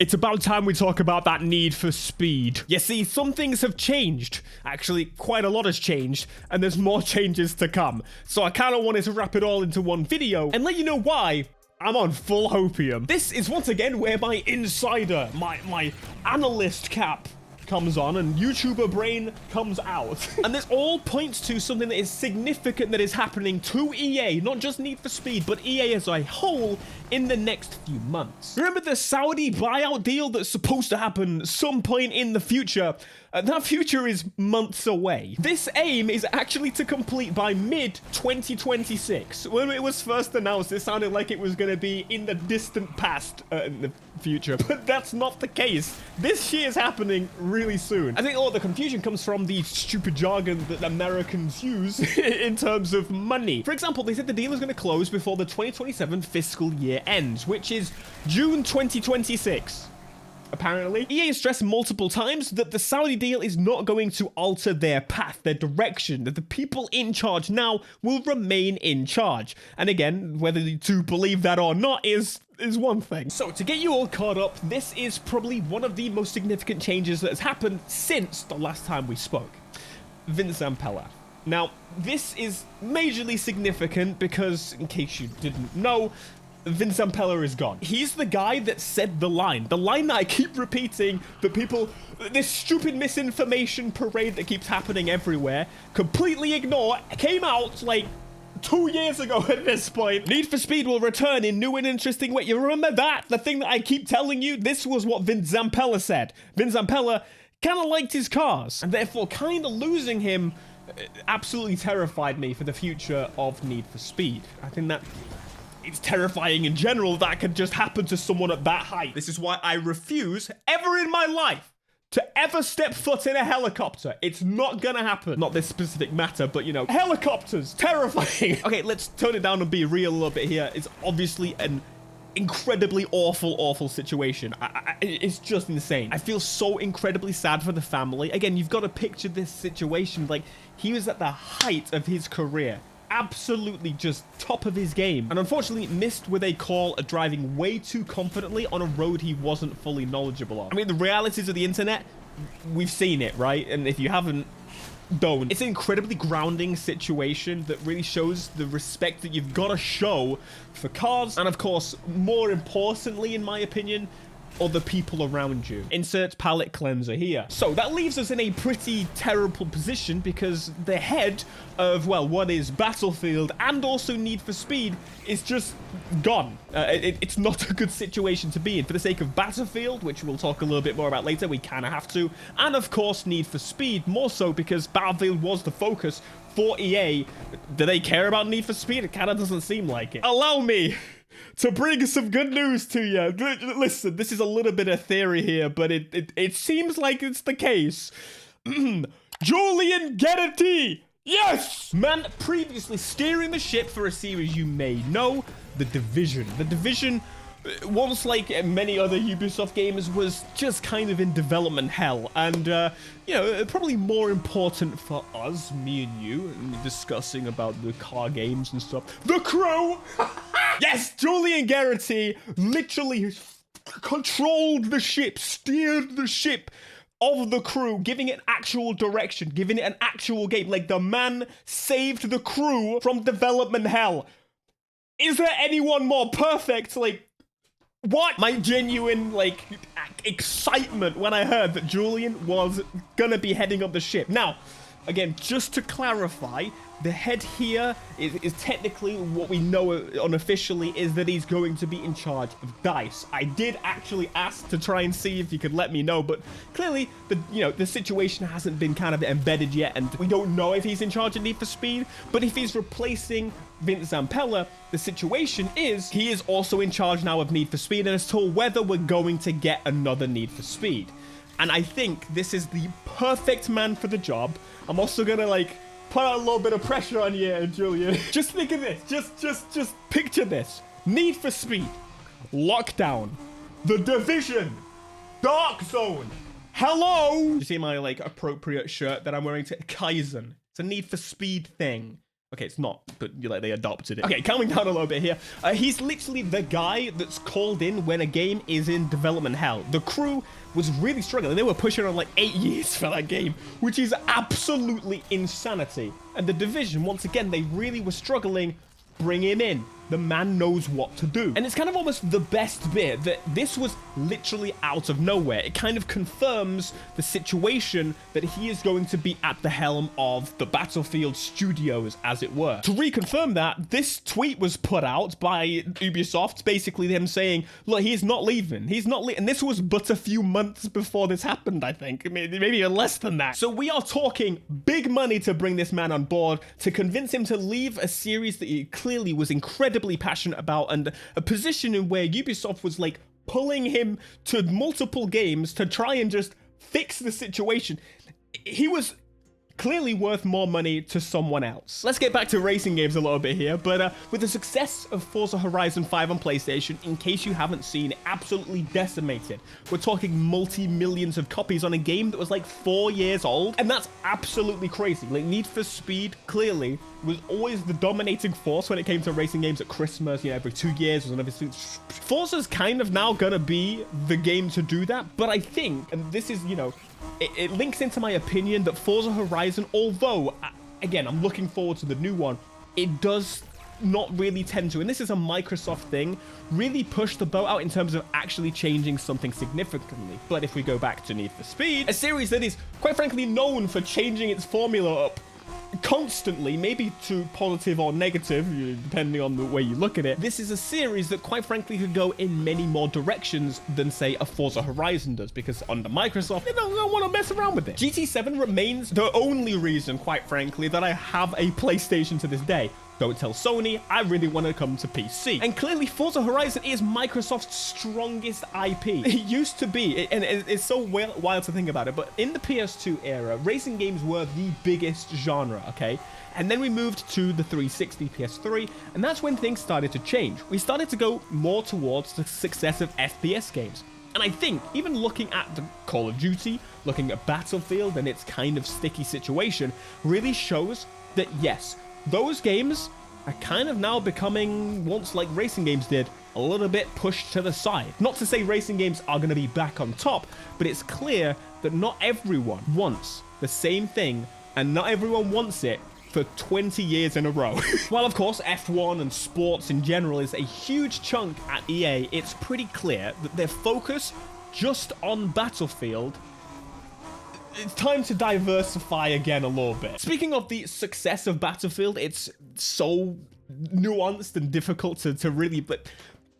It's about time we talk about that need for speed. You see, some things have changed. Actually, quite a lot has changed, and there's more changes to come. So I kind of wanted to wrap it all into one video and let you know why I'm on full Hopium. This is once again where my insider, my analyst cap comes on and YouTuber brain comes out. And this all points to something that is significant that is happening to EA, not just Need for Speed, but EA as a whole in the next few months. Remember the Saudi buyout deal that's supposed to happen some point in the future? That future is months away. This aim is actually to complete by mid-2026. When it was first announced, it sounded like it was going to be in the distant past in the future, but that's not the case. This shit is happening really soon. I think all the confusion comes from the stupid jargon that Americans use in terms of money. For example, they said the deal is going to close before the 2027 fiscal year ends, which is June 2026. Apparently, EA stressed multiple times that the Saudi deal is not going to alter their path, their direction, that the people in charge now will remain in charge. And again, whether to believe that or not is one thing. So to get you all caught up, this is probably one of the most significant changes that has happened since the last time we spoke. Vince Zampella. Now, this is majorly significant because, in case you didn't know, Vince Zampella is gone. He's the guy that said the line that I keep repeating, that people, this stupid misinformation parade that keeps happening everywhere, completely ignore, came out like 2 years ago at this point. Need for Speed will return in new and interesting way. You remember that? The thing that I keep telling you? This was what Vince Zampella said. Vince Zampella kind of liked his cars, and therefore kind of losing him absolutely terrified me for the future of Need for Speed. I think that it's terrifying in general that could just happen to someone at that height. This is why I refuse ever in my life to ever step foot in a helicopter. It's not gonna happen. Not this specific matter, but you know, helicopters, terrifying. Okay, let's tone it down and be real a little bit here. It's obviously an incredibly awful situation. It's just insane. I feel so incredibly sad for the family. Again, you've got to picture this situation. Like, he was at the height of his career. Absolutely just top of his game, and unfortunately missed with a call at driving way too confidently on a road he wasn't fully knowledgeable of. I mean, the realities of the internet, we've seen it, right? And if you haven't, don't. It's an incredibly grounding situation that really shows the respect that you've got to show for cars, and of course, more importantly, in my opinion, other people around you. Insert palette cleanser here. So that leaves us in a pretty terrible position because the head of, well, what is Battlefield and also Need for Speed is just gone. It's not a good situation to be in. For the sake of Battlefield, which we'll talk a little bit more about later, we kind of have to, and of course Need for Speed, more so because Battlefield was the focus for EA. Do they care about Need for Speed? It kind of doesn't seem like it. Allow me to bring some good news to you. Listen, this is a little bit of theory here, but it seems like it's the case. Julian Gerighty! Yes! Man, previously steering the ship for a series you may know, The Division. The Division, once like many other Ubisoft games, was just kind of in development hell. And, you know, probably more important for us, me and you, discussing about the car games and stuff. The Crew! Yes, Julian Gerighty literally controlled the ship, steered the ship of The Crew, giving it actual direction, giving it an actual game. Like, the man saved The Crew from development hell. Is there anyone more perfect? Like, what? My genuine, like, excitement when I heard that Julian was gonna be heading up the ship. Now, again, just to clarify, the head here is technically what we know unofficially is that he's going to be in charge of DICE. I did actually ask to try and see if you could let me know, but clearly the situation hasn't been kind of embedded yet, and we don't know if he's in charge of Need for Speed. But if he's replacing Vince Zampella, the situation is he is also in charge now of Need for Speed, and as to whether we're going to get another Need for Speed. And I think this is the perfect man for the job. I'm also gonna like put out a little bit of pressure on you, Julian. Just think of this. Just picture this. Need for Speed, Lockdown, The Division, Dark Zone. Hello. You see my like appropriate shirt that I'm wearing to Kaizen? It's a Need for Speed thing. Okay, it's not, but like they adopted it. Okay, calming down a little bit here. He's literally the guy that's called in when a game is in development hell. The crew was really struggling. They were pushing on like 8 years for that game, which is absolutely insanity. And the Division, once again, they really were struggling. Bring him in. The man knows what to do. And it's kind of almost the best bit that this was literally out of nowhere. It kind of confirms the situation that he is going to be at the helm of the Battlefield studios, as it were. To reconfirm that, this tweet was put out by Ubisoft, basically them saying, look, he's not leaving. He's not leaving. And this was but a few months before this happened, I think. Maybe even less than that. So we are talking big money to bring this man on board, to convince him to leave a series that he clearly was incredibly passionate about, and a position in where Ubisoft was like pulling him to multiple games to try and just fix the situation. He was clearly worth more money to someone else. Let's get back to racing games a little bit here, but with the success of Forza Horizon 5 on PlayStation, in case you haven't seen, absolutely decimated. We're talking multi-millions of copies on a game that was like 4 years old, and that's absolutely crazy. Like, Need for Speed clearly was always the dominating force when it came to racing games at Christmas, you know, every 2 years was another. Forza's kind of now gonna be the game to do that, but I think, and this is, you know, it links into my opinion that Forza Horizon, although, again, I'm looking forward to the new one, it does not really tend to, and this is a Microsoft thing, really push the boat out in terms of actually changing something significantly. But if we go back to Need for Speed, a series that is, quite frankly, known for changing its formula up constantly, maybe to positive or negative, depending on the way you look at it. This is a series that quite frankly could go in many more directions than, say, a Forza Horizon does, because under Microsoft, they don't want to mess around with it. GT7 remains the only reason, quite frankly, that I have a PlayStation to this day. Don't tell Sony, I really want to come to PC. And clearly, Forza Horizon is Microsoft's strongest IP. It used to be, and it's so wild to think about it, but in the PS2 era, racing games were the biggest genre, okay? And then we moved to the 360 PS3, and that's when things started to change. We started to go more towards the success of FPS games. And I think, even looking at the Call of Duty, looking at Battlefield and its kind of sticky situation, really shows that yes, those games are kind of now becoming, once like racing games did, a little bit pushed to the side. Not to say racing games are going to be back on top, but it's clear that not everyone wants the same thing, and not everyone wants it for 20 years in a row. While of course F1 and sports in general is a huge chunk at EA, it's pretty clear that their focus just on Battlefield, it's time to diversify again a little bit. Speaking of the success of Battlefield, it's so nuanced and difficult to really, but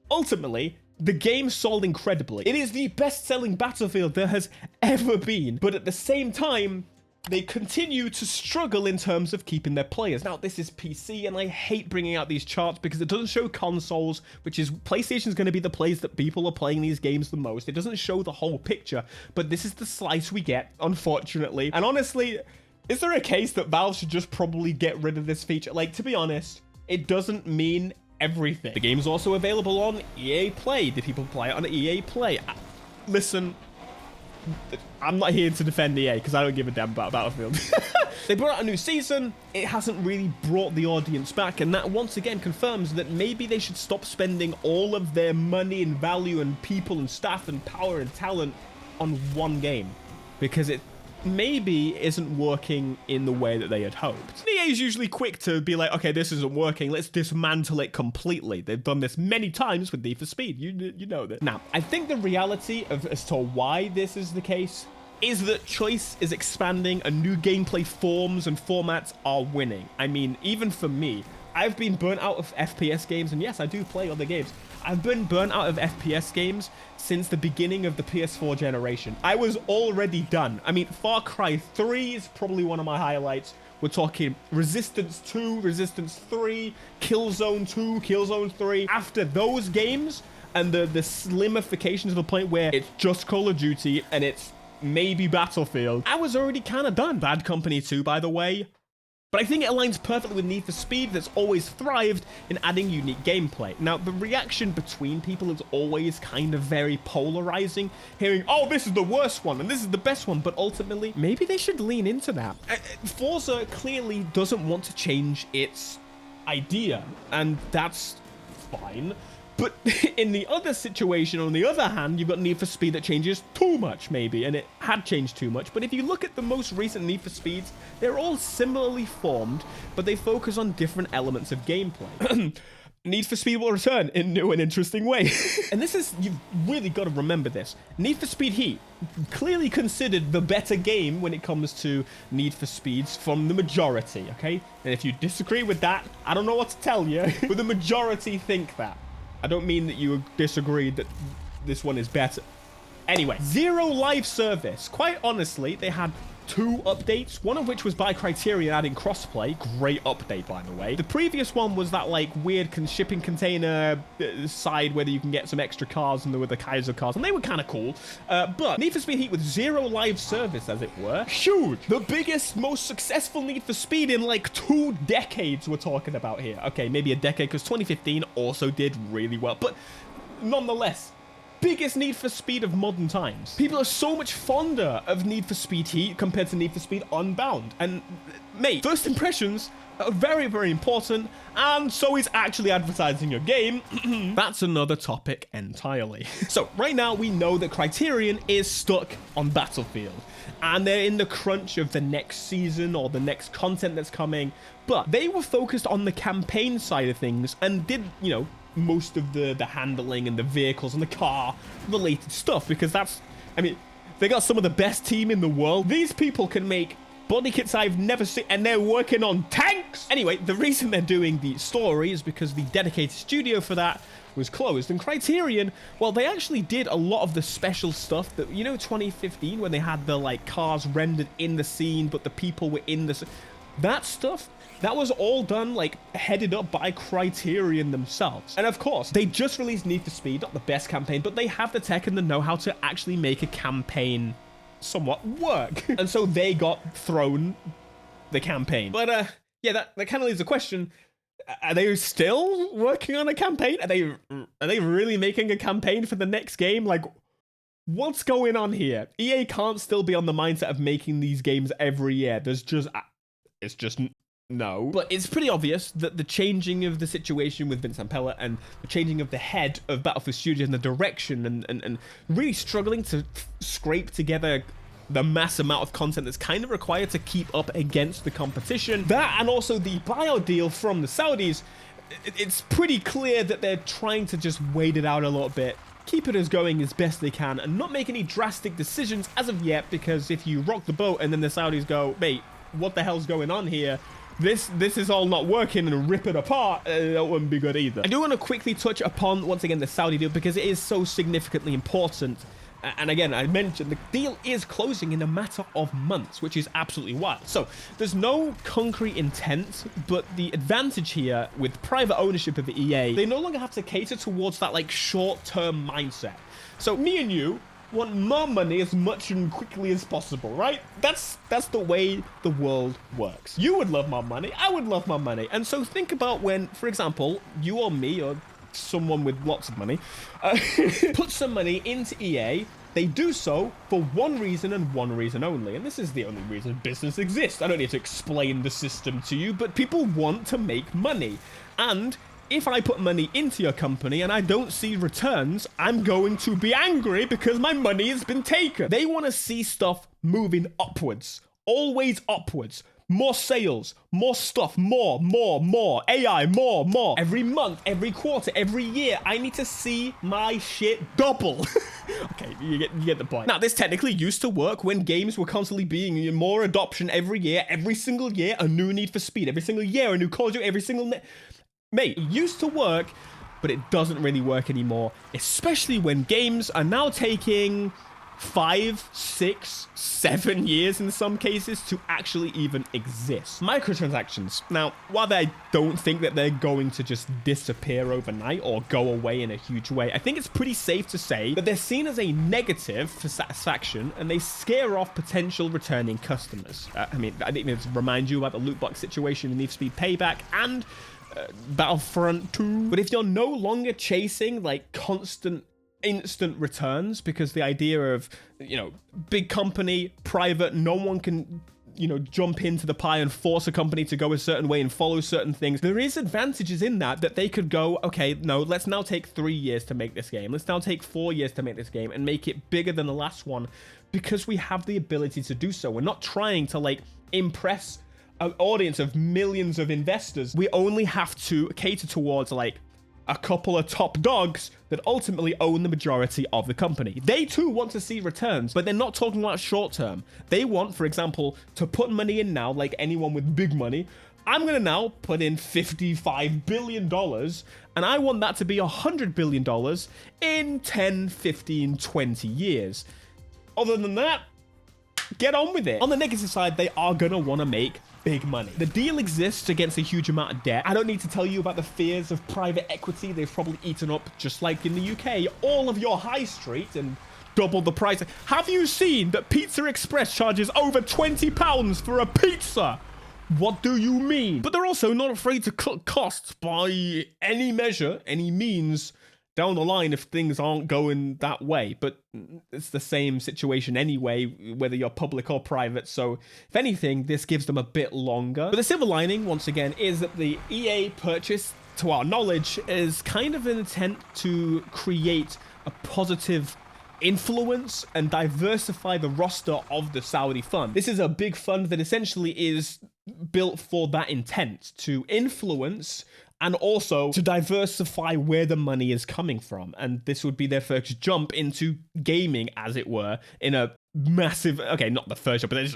ultimately, the game sold incredibly. It is the best-selling Battlefield there has ever been, but at the same time, they continue to struggle in terms of keeping their players. Now, this is PC, and I hate bringing out these charts because it doesn't show consoles, which is PlayStation's going to be the place that people are playing these games the most. It doesn't show the whole picture, but this is the slice we get, unfortunately. And honestly, is there a case that Valve should just probably get rid of this feature? Like, to be honest, it doesn't mean everything. The game's also available on EA Play. Do people play it on EA Play? Listen, I'm not here to defend EA because I don't give a damn about Battlefield. They brought out a new season. It hasn't really brought the audience back, and that once again confirms that maybe they should stop spending all of their money and value and people and staff and power and talent on one game, because it maybe isn't working in the way that they had hoped. EA is usually quick to be like, okay, this isn't working, let's dismantle it completely. They've done this many times with Need for Speed, you know that. Now, I think the reality as to why this is the case is that choice is expanding and new gameplay forms and formats are winning. I mean, even for me, I've been burnt out of FPS games, and yes, I do play other games. I've been burnt out of FPS games since the beginning of the PS4 generation. I was already done. I mean, Far Cry 3 is probably one of my highlights. We're talking Resistance 2, Resistance 3, Killzone 2, Killzone 3. After those games and the slimification to the point where it's just Call of Duty and it's maybe Battlefield, I was already kind of done. Bad Company 2, by the way, But I think it aligns perfectly with Need for Speed that's always thrived in adding unique gameplay. Now, the reaction between people is always kind of very polarizing, hearing, oh, this is the worst one and this is the best one, but ultimately, maybe they should lean into that. Forza clearly doesn't want to change its idea, and that's fine. But in the other situation, on the other hand, you've got Need for Speed that changes too much, maybe, and it had changed too much. But if you look at the most recent Need for Speeds, they're all similarly formed, but they focus on different elements of gameplay. Need for Speed will return in new and interesting ways. And this is, you've really got to remember this. Need for Speed Heat, clearly considered the better game when it comes to Need for Speeds from the majority, okay? And if you disagree with that, I don't know what to tell you, but the majority think that. I don't mean that you disagree that this one is better. Anyway, zero live service. Quite honestly, they had 2 updates, one of which was by Criterion adding crossplay. Great update, by the way. The previous one was that like weird shipping container side where you can get some extra cars, and there were the Kaiser cars, and they were kind of cool. But Need for Speed Heat with 0 live service, as it were. Huge. The biggest, most successful Need for Speed in like 2 decades we're talking about here. Okay, maybe a decade, because 2015 also did really well. But nonetheless, biggest Need for Speed of modern times. People are so much fonder of Need for Speed Heat compared to Need for Speed Unbound. And mate, first impressions are very, very important, and so is actually advertising your game. That's another topic entirely. So right now we know that Criterion is stuck on Battlefield, and they're in the crunch of the next season or the next content that's coming, but they were focused on the campaign side of things and did, you know, most of the handling and the vehicles and the car related stuff, because that's, I mean, they got some of the best team in the world. These people can make body kits I've never seen, and they're working on tanks. Anyway, the reason they're doing the story is because the dedicated studio for that was closed. And Criterion, well, they actually did a lot of the special stuff that, you know, 2015 when they had the like cars rendered in the scene, but the people were in the, that stuff, that was all done, like, headed up by Criterion themselves. And of course, they just released Need for Speed, not the best campaign, but they have the tech and the know-how to actually make a campaign somewhat work. And so they got thrown the campaign. But, yeah, that kind of leaves the question, are they still working on a campaign? Are they really making a campaign for the next game? Like, what's going on here? EA can't still be on the mindset of making these games every year. There's just, it's just... no. But it's pretty obvious that the changing of the situation with Vince Ampella and the changing of the head of Battlefield Studios and the direction and really struggling to scrape together the mass amount of content that's kind of required to keep up against the competition. That, and also the buyout deal from the Saudis, it's pretty clear that they're trying to just wait it out a little bit, keep it as going as best they can, and not make any drastic decisions as of yet, because if you rock the boat and then the Saudis go, mate, what the hell's going on here? This is all not working, and rip it apart, that wouldn't be good either. I do want to quickly touch upon, once again, the Saudi deal, because it is so significantly important. And again, I mentioned the deal is closing in a matter of months, which is absolutely wild. So there's no concrete intent, but the advantage here with private ownership of the EA, they no longer have to cater towards that like short-term mindset. So me and you want more money as much and quickly as possible, right? That's the way the world works. You would love more money, I would love more money. And so think about when, for example, you or me or someone with lots of money put some money into EA. They do so for one reason and one reason only, and this is the only reason business exists. I don't need to explain the system to you, but people want to make money. And if I put money into your company and I don't see returns, I'm going to be angry because my money has been taken. They want to see stuff moving upwards, always upwards. More sales, more stuff, more, AI, more. Every month, every quarter, every year, I need to see my shit double. Okay, you get the point. Now, this technically used to work when games were constantly being more adoption every year, every single year, a new Need for Speed, every single year, a new Call of Duty, every single... Mate, it used to work, but it doesn't really work anymore, especially when games are now taking 5, 6, 7 years in some cases to actually even exist. Microtransactions. Now, while I don't think that they're going to just disappear overnight or go away in a huge way, I think it's pretty safe to say that they're seen as a negative for satisfaction and they scare off potential returning customers. I mean, I think to remind you about the loot box situation in Need for Speed Payback and Battlefront 2. But if you're no longer chasing like constant instant returns, because the idea of, you know, big company, private, no one can, you know, jump into the pie and force a company to go a certain way and follow certain things. There is advantages in that they could go, okay, no, let's now take 3 years to make this game. Let's now take 4 years to make this game and make it bigger than the last one because we have the ability to do so. We're not trying to like impress an audience of millions of investors. We only have to cater towards like a couple of top dogs that ultimately own the majority of the company. They too want to see returns, but they're not talking about short term. They want, for example, to put money in now, like anyone with big money. I'm going to now put in $55 billion, and I want that to be $100 billion in 10, 15, 20 years. Other than that, get on with it. On the negative side, they are going to want to make big money. The deal exists against a huge amount of debt. I don't need to tell you about the fears of private equity. They've probably eaten up, just like in the UK, all of your high street and doubled the price. Have you seen that Pizza Express charges over £20 for a pizza? What do you mean? But they're also not afraid to cut costs by any measure, any means, down the line if things aren't going that way. But it's the same situation anyway, whether you're public or private. So if anything, this gives them a bit longer. But the silver lining, once again, is that the EA purchase, to our knowledge, is kind of an attempt to create a positive influence and diversify the roster of the Saudi fund. This is a big fund that essentially is built for that intent, to influence and also to diversify where the money is coming from. And this would be their first jump into gaming, as it were, in a massive, okay, not the first jump, but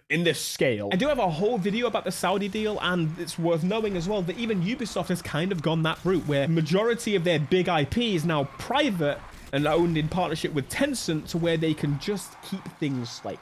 in this scale. I do have a whole video about the Saudi deal, and it's worth knowing as well that even Ubisoft has kind of gone that route, where majority of their big IP is now private and owned in partnership with Tencent, to where they can just keep things like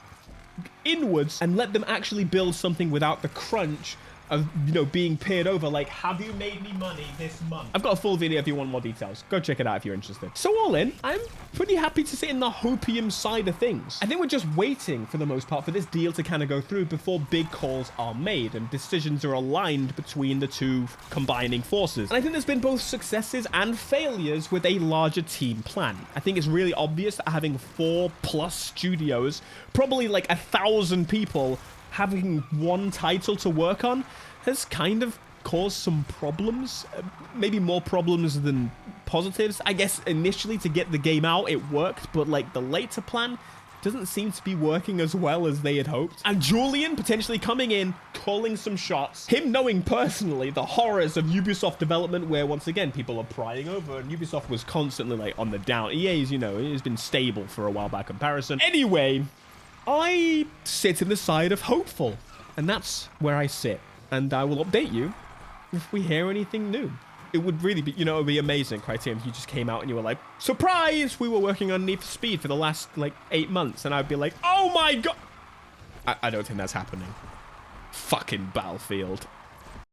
inwards and let them actually build something without the crunch of, you know, being peered over, like, have you made me money this month? I've got a full video if you want more details. Go check it out if you're interested. So all in, I'm pretty happy to sit in the Hopium side of things. I think we're just waiting, for the most part, for this deal to kind of go through before big calls are made and decisions are aligned between the two combining forces. And I think there's been both successes and failures with a larger team plan. I think it's really obvious that having 4+ studios, probably like 1,000 people, having one title to work on has kind of caused some problems, maybe more problems than positives. I guess initially to get the game out, it worked, but like the later plan doesn't seem to be working as well as they had hoped. And Julian potentially coming in, calling some shots, him knowing personally the horrors of Ubisoft development, where once again people are prying over, and Ubisoft was constantly like on the down. EA's, you know, it has been stable for a while by comparison. Anyway, I sit in the side of hopeful, and that's where I sit, and I will update you if we hear anything new. It would really be, you know, it would be amazing, Criterion, if you just came out and you were like, surprise, we were working on Need for Speed for the last, like, 8 months, and I'd be like, oh my god! I don't think that's happening. Fucking Battlefield.